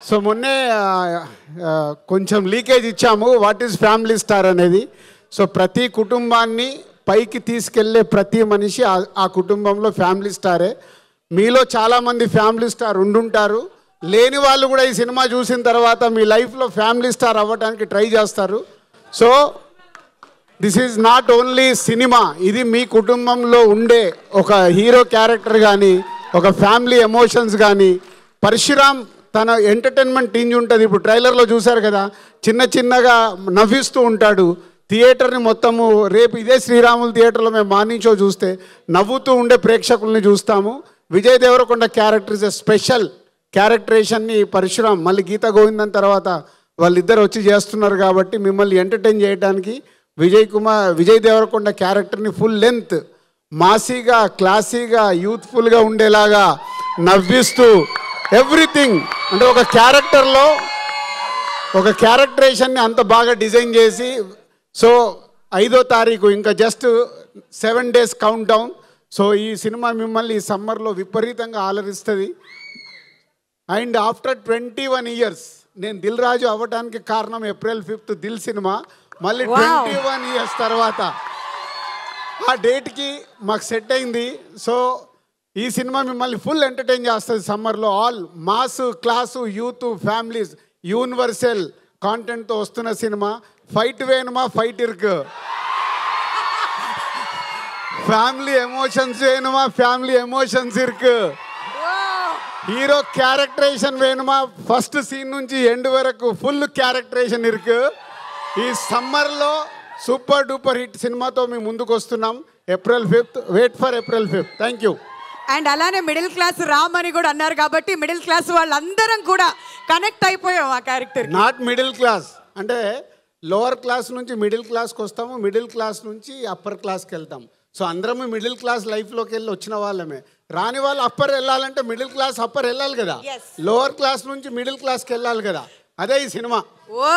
So మొన్నే కొంచెం leakage ఇచ్చాము వాట్ ఈజ్ ఫ్యామిలీ స్టార్ అనేది. సో ప్రతి కుటుంబాన్ని పైకి తీసుకెళ్లే ప్రతి మనిషి ఆ కుటుంబంలో ఫ్యామిలీ స్టారే. మీలో చాలామంది ఫ్యామిలీ స్టార్ ఉండుంటారు, లేని వాళ్ళు కూడా ఈ సినిమా చూసిన తర్వాత మీ లైఫ్లో ఫ్యామిలీ స్టార్ అవ్వడానికి ట్రై చేస్తారు. So this is not only cinema, ఇది మీ కుటుంబంలో ఉండే ఒక హీరో క్యారెక్టర్ కానీ ఒక ఫ్యామిలీ ఎమోషన్స్ కానీ. పరశురామ్ తన ఎంటర్టైన్మెంట్ టీంజ్ ఉంటుంది. ఇప్పుడు ట్రైలర్లో చూశారు కదా, చిన్న చిన్నగా నవ్విస్తూ ఉంటాడు థియేటర్ని మొత్తము. రేపు ఇదే శ్రీరాములు థియేటర్లో మేము మార్నింగ్ షో చూస్తే నవ్వుతూ ఉండే ప్రేక్షకుల్ని చూస్తాము. Vijay Deverakonda character is a special క్యారెక్టరేషన్ని పరశురామ్ మళ్ళీ గీతా గోవిందం తర్వాత వాళ్ళిద్దరు వచ్చి చేస్తున్నారు కాబట్టి మిమ్మల్ని ఎంటర్టైన్ చేయడానికి విజయ్ దేవరకొండ క్యారెక్టర్ని ఫుల్ లెంత్ మాసీగా క్లాసీగా యూత్ఫుల్గా ఉండేలాగా నవ్విస్తూ ఎవ్రీథింగ్ అంటే ఒక క్యారెక్టర్లో ఒక క్యారెక్టరేషన్ని అంత బాగా డిజైన్ చేసి. సో 5వ తారీఖు ఇంకా just 7 days count down. So ఈ సినిమా మిమ్మల్ని ఈ సమ్మర్లో విపరీతంగా ఆలరిస్తుంది. అండ్ ఆఫ్టర్ 21 years నేను దిల్ రాజు అవ్వడానికి కారణం April 5th దిల్ సినిమా. మళ్ళీ 21 years తర్వాత ఆ డేట్కి మాకు సెట్ అయింది. సో ఈ సినిమా మిమ్మల్ని ఫుల్ ఎంటర్టైన్ చేస్తుంది సమ్మర్లో. All mass class youth families universal కాంటెంట్తో వస్తున్న సినిమా. ఫైట్ వేணுమా ఫైట్ ఇరుకు, ఫ్యామిలీ ఎమోషన్స్ వేணுమా ఫ్యామిలీ ఎమోషన్స్ ఇరుకు, హీరో క్యారెక్టరేషన్ వేணுమా ఫస్ట్ సీన్ నుంచి ఎండ్ వరకు ఫుల్ క్యారెక్టరేషన్ ఇరుకు. ఈ సమ్మర్లో సూపర్ డూపర్ హిట్ సినిమాతో మేము ముందుకు వస్తున్నాం. April 5th, wait for April 5th. Thank you. And అలానే మిడిల్ క్లాస్ రామ్ అని కూడా అన్నారు కాబట్టి మిడిల్ క్లాస్ వాళ్ళందరం కూడా కనెక్ట్ అయిపోయాం ఆ క్యారెక్టర్. నాట్ మిడిల్ క్లాస్ అంటే లోవర్ క్లాస్ నుంచి మిడిల్ క్లాస్కి వస్తాము, మిడిల్ క్లాస్ నుంచి అప్పర్ క్లాస్కి వెళ్తాం. సో అందరము మిడిల్ క్లాస్ లైఫ్లోకి వెళ్ళి వచ్చిన వాళ్ళమే. రాని వాళ్ళు అప్పర్ వెళ్ళాలంటే మిడిల్ క్లాస్ అప్పర్ వెళ్ళాలి కదా, లోవర్ క్లాస్ నుంచి మిడిల్ క్లాస్కి వెళ్ళాలి కదా. అదే ఈ సినిమా. ఓ